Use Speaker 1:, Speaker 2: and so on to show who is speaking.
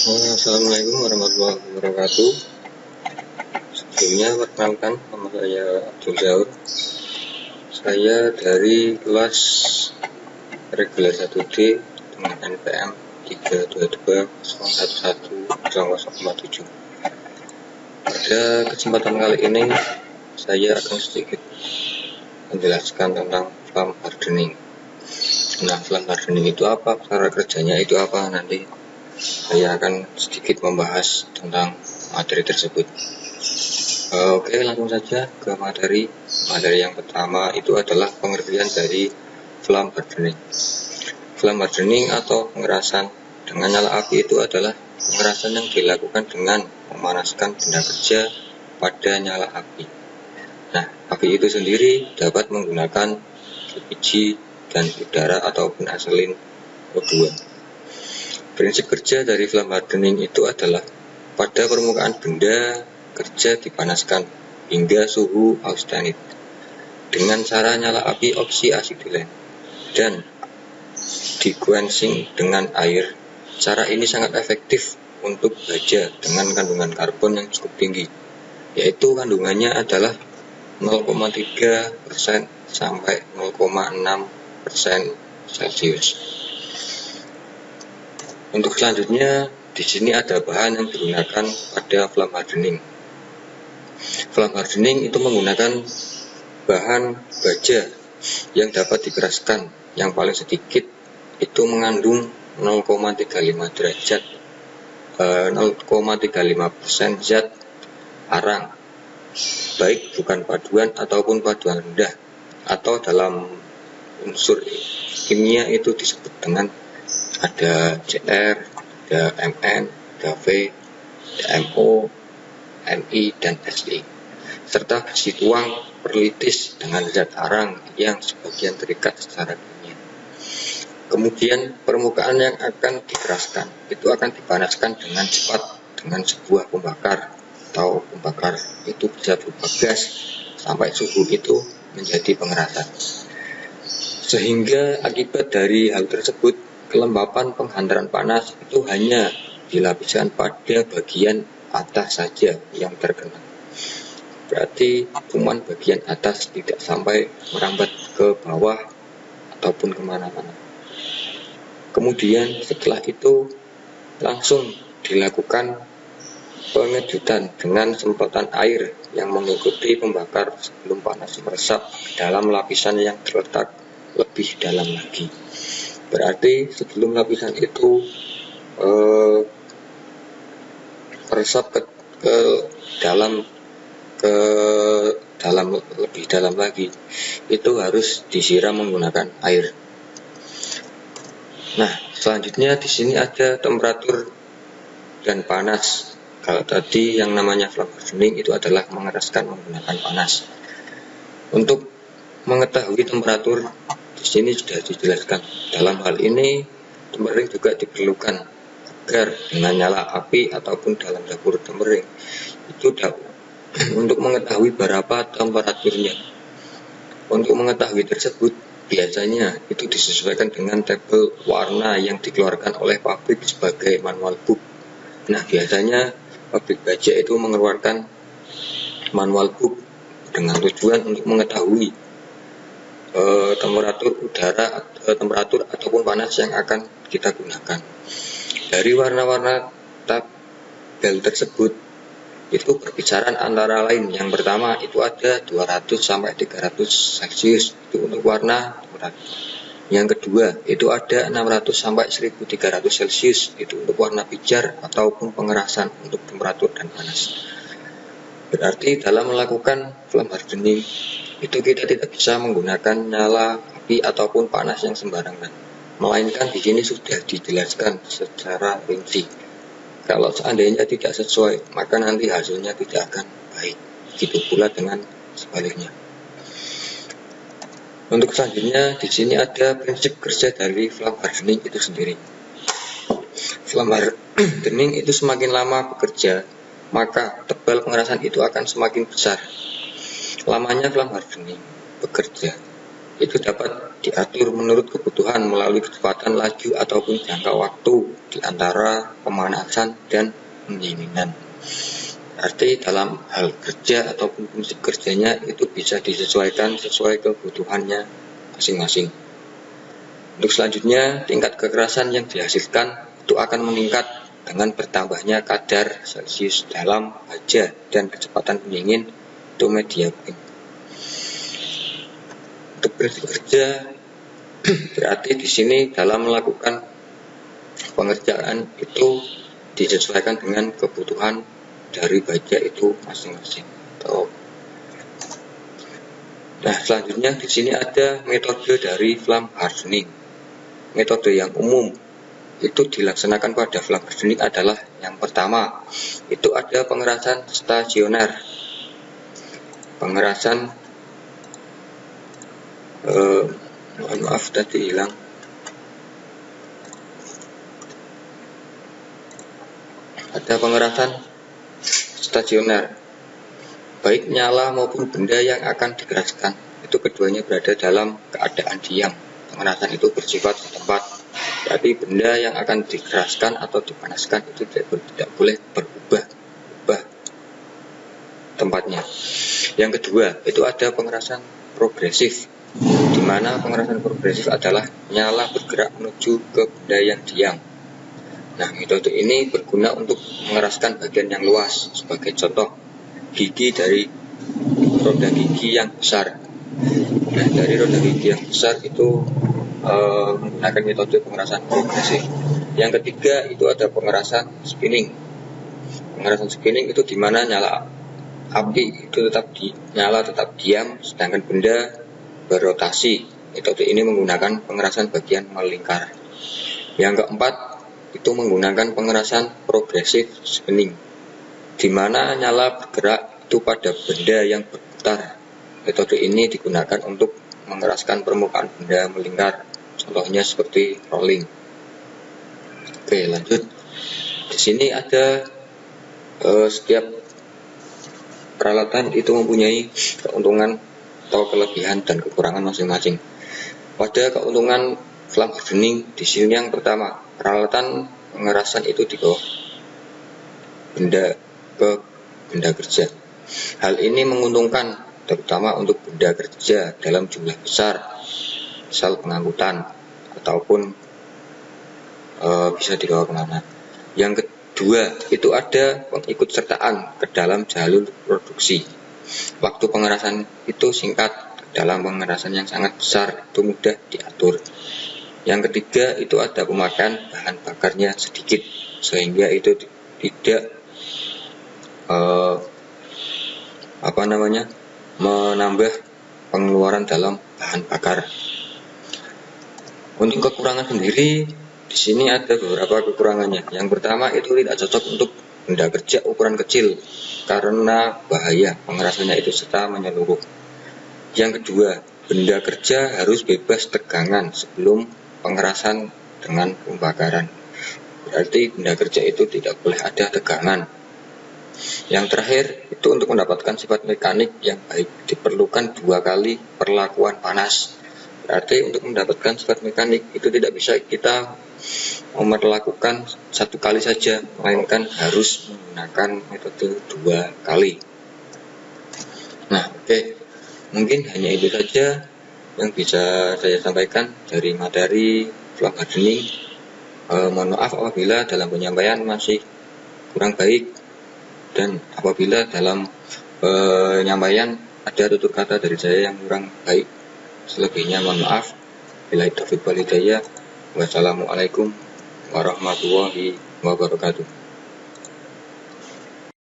Speaker 1: Assalamualaikum warahmatullahi wabarakatuh. Sebelumnya perkenalkan, nama saya Abdul Zaur. Saya dari kelas reguler 1D dengan NPM 322011047. Pada kesempatan kali ini saya akan sedikit menjelaskan tentang flame hardening. Nah, flame hardening itu apa? Cara kerjanya itu apa? Nanti saya akan sedikit membahas tentang materi tersebut. Oke, langsung saja ke materi. Materi yang pertama itu adalah pengertian dari flame hardening. Flame hardening atau pengerasan dengan nyala api itu adalah pengerasan yang dilakukan dengan memanaskan benda kerja pada nyala api. Nah, api itu sendiri dapat menggunakan LPG dan udara ataupun asalin O2. Prinsip kerja dari flame hardening itu adalah pada permukaan benda kerja dipanaskan hingga suhu austenit dengan cara nyala api oksi asetilen dan di-quenching dengan air. Cara ini sangat efektif untuk baja dengan kandungan karbon yang cukup tinggi, yaitu kandungannya adalah 0,3% sampai 0,6% Celcius. Untuk selanjutnya, di sini ada bahan yang digunakan pada flame hardening. Flame hardening itu menggunakan bahan baja yang dapat dikeraskan, yang paling sedikit itu mengandung 0,35 derajat 0,35% zat arang, baik bukan paduan ataupun paduan rendah, atau dalam unsur kimia itu disebut dengan ada Cr, ada Mn, ada V, ada Mo, Mi, dan Si, serta besi tuang perlitis dengan zat arang yang sebagian terikat secara kimia. Kemudian permukaan yang akan dikeraskan itu akan dipanaskan dengan cepat dengan sebuah pembakar atau pembakar itu bisa berupa gas sampai suhu itu menjadi pengerasan. Sehingga akibat dari hal tersebut, kelembapan penghantaran panas itu hanya dilapiskan pada bagian atas saja yang terkena. Berarti cuman bagian atas, tidak sampai merambat ke bawah ataupun kemana-mana. Kemudian setelah itu langsung dilakukan pengejutan dengan semprotan air yang mengikuti pembakar sebelum panas meresap dalam lapisan yang terletak lebih dalam lagi. Berarti sebelum lapisan itu meresap ke dalam lebih dalam lagi, itu harus disiram menggunakan air. Nah, selanjutnya di sini ada temperatur dan panas. Kalau tadi yang namanya flame hardening itu adalah mengeraskan menggunakan panas. Untuk mengetahui temperatur di sini sudah dijelaskan. Dalam hal ini tempering juga diperlukan agar dengan nyala api ataupun dalam dapur tempering itu untuk mengetahui berapa temperaturnya. Untuk mengetahui tersebut biasanya itu disesuaikan dengan tabel warna yang dikeluarkan oleh pabrik sebagai manual book. Nah, biasanya pabrik baja itu mengeluarkan manual book dengan tujuan untuk mengetahui temperatur ataupun panas yang akan kita gunakan. Dari warna-warna tabel tersebut itu berbicara antara lain. Yang pertama itu ada 200 sampai 300 Celcius itu untuk warna tempat. Yang kedua itu ada 600 sampai 1300 Celcius itu untuk warna pijar ataupun pengerasan untuk temperatur dan panas. Berarti dalam melakukan flame hardening itu kita tidak bisa menggunakan nyala api ataupun panas yang sembarangan, melainkan di sini sudah dijelaskan secara rinci. Kalau seandainya tidak sesuai, maka nanti hasilnya tidak akan baik. Begitu pula dengan sebaliknya. Untuk selanjutnya di sini ada prinsip kerja dari flame hardening itu sendiri. Flame hardening itu semakin lama bekerja, maka tebal pengerasan itu akan semakin besar. Lamanya flame hardening bekerja itu dapat diatur menurut kebutuhan melalui kecepatan laju ataupun jangka waktu di antara pemanasan dan pendinginan. Arti dalam hal kerja ataupun fungsi kerjanya itu bisa disesuaikan sesuai kebutuhannya masing-masing. Untuk selanjutnya, tingkat kekerasan yang dihasilkan itu akan meningkat dengan bertambahnya kadar Celcius dalam baja dan kecepatan pendingin itu media cooling. Untuk bekerja berarti di sini dalam melakukan pengerjaan itu disesuaikan dengan kebutuhan dari baja itu masing-masing. Nah, selanjutnya di sini ada metode dari flame hardening. Metode yang umum itu dilaksanakan pada flame hardening adalah yang pertama itu ada pengerasan stasioner. Pengerasan maaf tadi hilang. Ada pengerasan stasioner, baik nyala maupun benda yang akan dikeraskan itu keduanya berada dalam keadaan diam. Pengerasan itu bersifat tempat, berarti benda yang akan dikeraskan atau dipanaskan itu tidak boleh berubah tempatnya. Yang kedua itu ada pengerasan progresif, di mana pengerasan progresif adalah nyala bergerak menuju ke benda yang diam. Nah, metode ini berguna untuk mengeraskan bagian yang luas. Sebagai contoh, gigi dari roda gigi yang besar. Nah, dari roda gigi yang besar itu menggunakan metode pengerasan progresif. Yang ketiga itu ada pengerasan spinning. Pengerasan spinning itu di mana nyala api itu tetap diam, sedangkan benda berotasi. Metode ini menggunakan pengerasan bagian melingkar. Yang keempat itu menggunakan pengerasan progresif spinning, di mana nyala bergerak itu pada benda yang berputar. Metode ini digunakan untuk mengeraskan permukaan benda melingkar, contohnya seperti rolling. Oke, lanjut. Di sini ada setiap peralatan itu mempunyai keuntungan atau kelebihan dan kekurangan masing-masing. Pada keuntungan flame hardening di sini yang pertama, peralatan pengerasan itu di bawah benda ke benda kerja. Hal ini menguntungkan terutama untuk benda kerja dalam jumlah besar, misal pengangkutan ataupun bisa dibawa kemana. Yang kedua itu ada pengikutsertaan ke dalam jalur produksi. Waktu pengerasan itu singkat, dalam pengerasan yang sangat besar itu mudah diatur. Yang ketiga itu ada pemakaian bahan bakarnya sedikit, sehingga itu tidak menambah pengeluaran dalam bahan bakar. Untuk kekurangan sendiri di sini ada beberapa kekurangannya. Yang pertama itu tidak cocok untuk benda kerja ukuran kecil karena bahaya pengerasannya itu serta menyeluruh. Yang kedua, benda kerja harus bebas tegangan sebelum pengerasan dengan pembakaran. Berarti benda kerja itu tidak boleh ada tegangan. Yang terakhir itu untuk mendapatkan sifat mekanik yang baik diperlukan 2 kali perlakuan panas. Berarti untuk mendapatkan sifat mekanik itu tidak bisa kita memperlakukan 1 kali saja, melainkan harus menggunakan metode 2 kali. Nah, oke. Mungkin hanya itu saja yang bisa saya sampaikan dari materi flame hardening. Mohon maaf apabila dalam penyampaian masih kurang baik, dan apabila dalam penyampaian ada tutur kata dari saya yang kurang baik, selebihnya mohon maaf. Billahi taufiq wal hidayah. Wassalamualaikum warahmatullahi wabarakatuh.